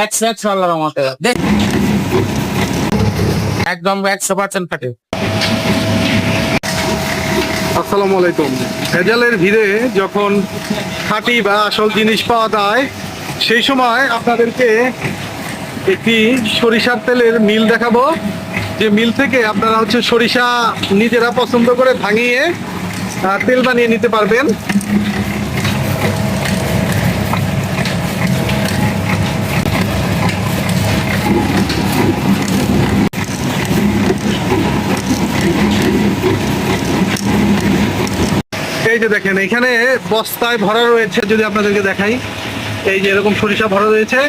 একশো আল্লাহর রহমতে একদম 100% খাঁটি। আসসালামু আলাইকুম। ভেজালের ভিড়ে যখন খাঁটি বা আসল জিনিস পাওয়া যায় সেই সময় আপনাদেরকে একটি সরিষার তেলের মিল দেখাবো, যে মিল থেকে আপনারা সরিষা নিজেরা পছন্দ করে ভাঙিয়ে তেল বানিয়ে নিতে পারবেন। এই যে দেখেন, এখানে বস্তায় ভরা রয়েছে, যদি আপনাদেরকে দেখাই, এই যে এরকম সরিষা ভরা রয়েছে।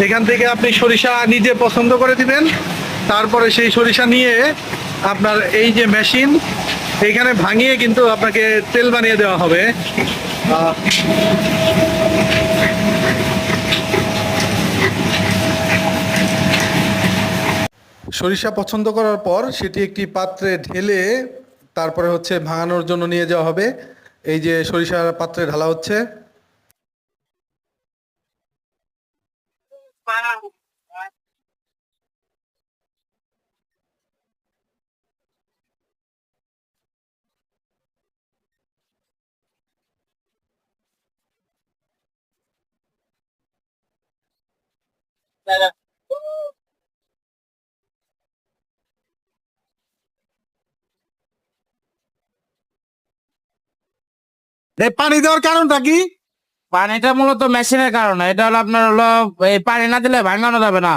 এখান থেকে আপনি সরিষা নিজে পছন্দ করে দিবেন, তারপরে সেই সরিষা নিয়ে আপনার এই যে মেশিন, এইখানে ভাঙিয়ে কিন্তু আপনাকে তেল বানিয়ে দেওয়া হবে। সরিষা পছন্দ করার পর সেটি একটি পাত্রে ঢেলে তারপরে ভাঙানোর জন্য নিয়ে যাওয়া হবে। এই যে সরিষার পাত্রে ঢালা হচ্ছে। পানি দেওয়ার কারণটা কি? পানিটা মূলত মেশিনের কারণে। এটা হলো আপনার এই পানি না দিলে ভাঙানো যাবে না,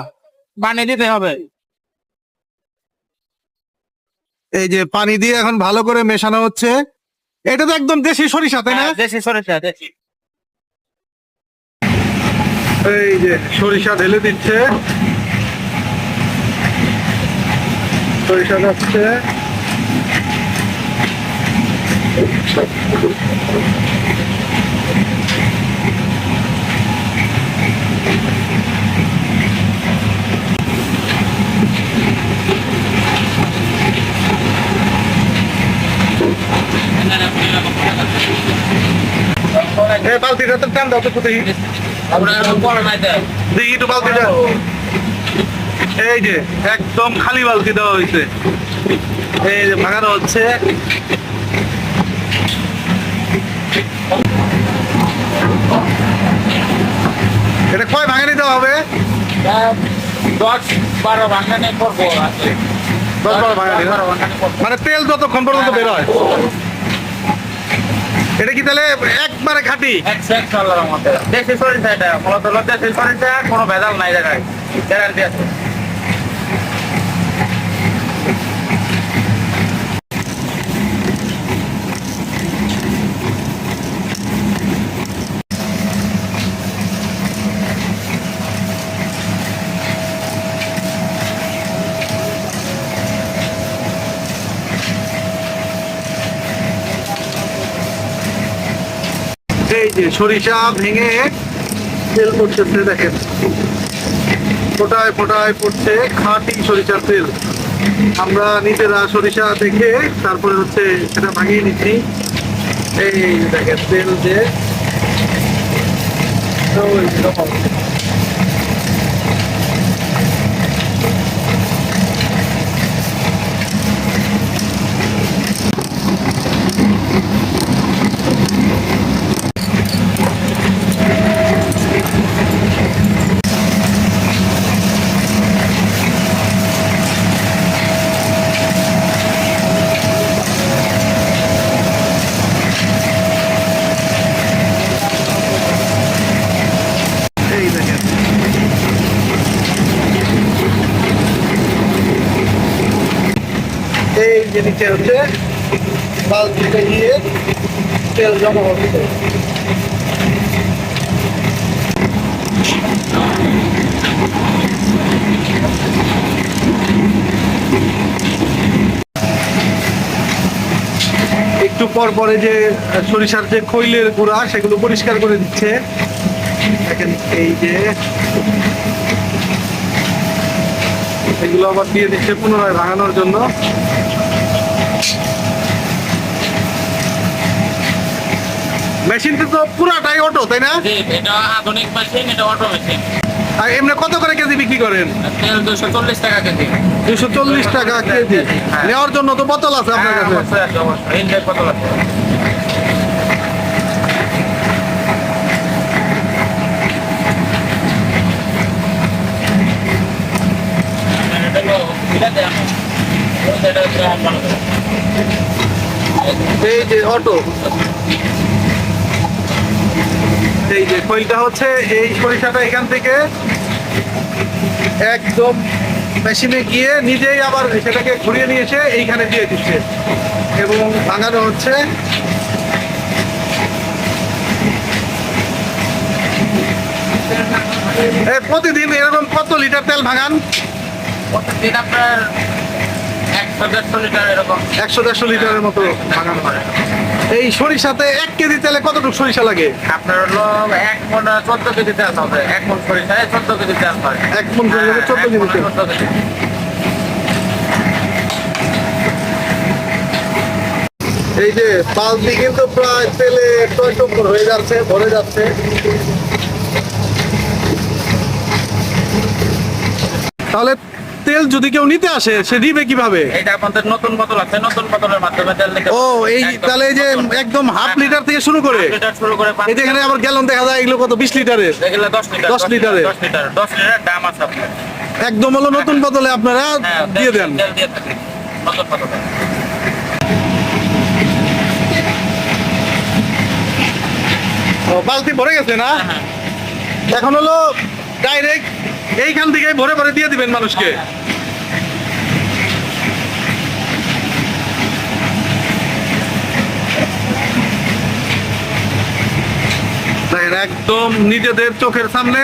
পানি দিতে হবে। এই যে পানি দিয়ে এখন ভালো করে মেশানো হচ্ছে। এটা তো একদম দেশি সরিষা, তাই না? দেশি সরিষা, দেশি। এই যে সরিষা ঢেলে দিচ্ছে, সরিষা যাচ্ছে। বালতিটা তো টান দাও তো, দেখি একটু বালতিটা। এই যে একদম খালি বালতি দেওয়া হয়েছে, এই যে ভাঙানো হচ্ছে। এটা কয় ভাঙানি দেওয়া হবে? 10-12 ভাঙানি করবো। 10-12 ভাঙানি, মানে তেল যতক্ষণ পর্যন্ত বের হয়। এটা কি তাহলে একবারে খাঁটি? 100 আল্লাহর রহমতে দেশি সরিষা। এটা মূলত হলো দেশি সরিষা, কোনো ভেজাল নাই, জায়গায় গ্যারান্টি আছে। এই যে সরিষা ভেঙে তেল পড়ছে, দেখেন ফোটায় ফোটায় পড়ছে খাঁটি সরিষার তেল। আমরা নিজেরা সরিষা দেখে তারপরে সেটা ভাঙিয়ে নিচ্ছি। এই দেখেন তেল যে এই যে নিচে বালতিতে গিয়ে তেল জমা হচ্ছে। একটু পর পরে যে সরিষার যে খৈলের গুঁড়া সেগুলো পরিষ্কার করে দিচ্ছে। দেখেন এই যে এগুলো আবার দিয়ে দিচ্ছে পুনরায় ভাঙানোর জন্য। মেশিনটা তো পুরাটাই অটো, তাই না? এটা আধুনিক মেশিন, এটা অটো মেশিন। আর এমনি কত করে কেজি বিক্রি করেন? তেল 240 টাকা কেজি। 240 টাকা কেজি। হ্যাঁ। নেওয়ার জন্য তো বোতল আছে আপনার হ্যাঁ, কাছে। অবশ্যই আছে, অবশ্যই। ইনটেক বোতল আছে। এই যে অটো, এই যে খৈলটা হচ্ছে এই সরিষাটা এখান থেকে একদম মেশিনে গিয়ে নিজেই আবার সেটাকে ঘুরিয়ে নিয়ে এসে এইখানে দিয়ে দিচ্ছে এবং ভাঙানো হচ্ছে। প্রতিদিন এরকম কত লিটার তেল ভাঙান? প্রতিদিন আপনার 100-150 লিটার এরকম 100-150 লিটারের মতো ভাঙানো হয়। এই সরিষাতে 1 কেজি তেলে কতটুকু সরিষা লাগে? আপনার হলো 1 মণ 14 কেজি তেল হবে। 1 মণ সরিষায় 14 কেজি তেল হয়। 1 মণ সরিষাতে 14 কেজি তেল। 14 কেজি। এই যে বালতি কিন্তু প্রায় তেলে টইটুম্বর হয়ে যাচ্ছে, ভরে যাচ্ছে। তাহলে তেল যদি কেউ নিতে আসে সে দিবে কিভাবে? এটা আমাদের নতুন বোতল আছে, নতুন বোতলের মাধ্যমে তেল নিতে ও এই তাহলে এই যে একদম হাফ লিটার থেকে শুরু করে লিটার শুরু করে এই যে এখানে আবার গ্যালন দেখা যায়, এগুলো কত 20 লিটারের? এগুলো 10 লিটার 10 লিটারের। 10 লিটার 10 লিটার দাম আছে আপনার। একদম হলো নতুন বোতলে আপনারা হ্যাঁ, দিয়ে দেন। তেল দিয়ে থাকি নতুন বোতলে। ও, বালতি ভরে গেছে না? হ্যাঁ, এখন হলো ডাইরেক্ট এইখান থেকে ভরে ভরে দিয়ে দিবেন মানুষকে। দেখেন একদম নিজেদের চোখের সামনে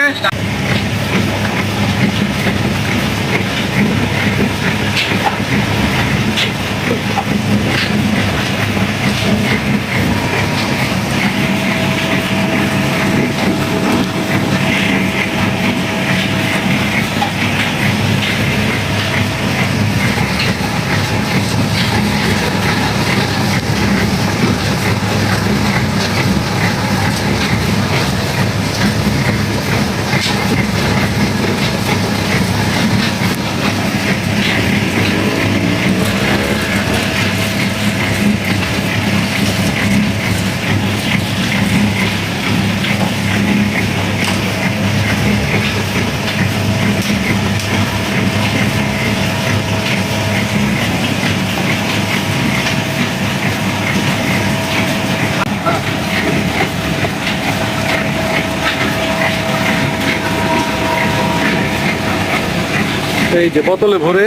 এই যে বোতলে ভরে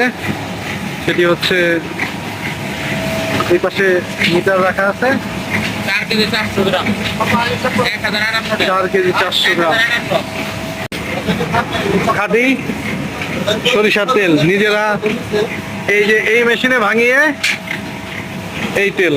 সেটি হচ্ছে এই পাশে মিটার রাখা আছে। 4 কেজি 400 গ্রাম 1058 টাকা। 4 কেজি 400 গ্রাম খাঁটি সরিষার তেল নিজেরা এই যে এই মেশিনে ভাঙিয়ে এই তেল।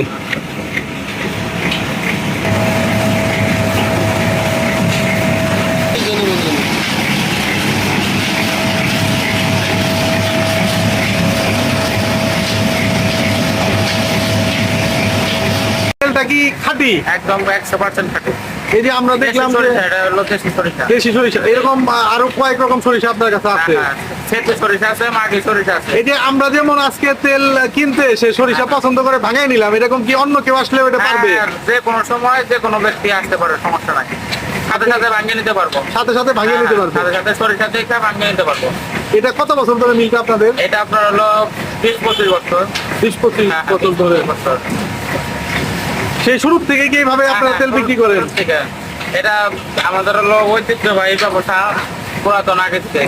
তেলটা কি খাঁটি? একদম 100% খাঁটি। এই যে আমরা দেখলাম যে সরিষা, এটা হলো দেশি সরিষা। দেশি সরিষা, এরকম আরো কয়েক রকম সরিষা আপনার কাছে আছে। হ্যাঁ, সেতে সরিষা আছে, মাটি সরিষা আছে। এই যে আমরা যেমন আজকে তেল কিনতে এসে সরিষা পছন্দ করে ভাঙাই নিলাম, এরকম কি অন্য কেউ আসলে ওটা পারবে? হ্যাঁ, যে কোনো সময় যে কোনো ব্যক্তি আসতে পারে, সমস্যা নাই। সাথে সাথে ভাঙিয়ে নিতে পারবো। সাথে সাথে ভাঙিয়ে নিতে পারবে? সাথে সাথে সরিষা দেখে ভাঙিয়ে নিতে পারবো। এটা কত বছর ধরে মিলটা আপনাদের? এটা আপনার হলো 20-25 বছর। 20-25 হ্যাঁ, বছর ধরে। 20 বছর। সেই শুরু থেকে কি এইভাবে আপনারা তেল বিক্রি করেন? ঠিক আছে। এটা আমাদের হলো ঐতিহ্যবাহী ব্যবসা, পুরাতন আগে থেকে।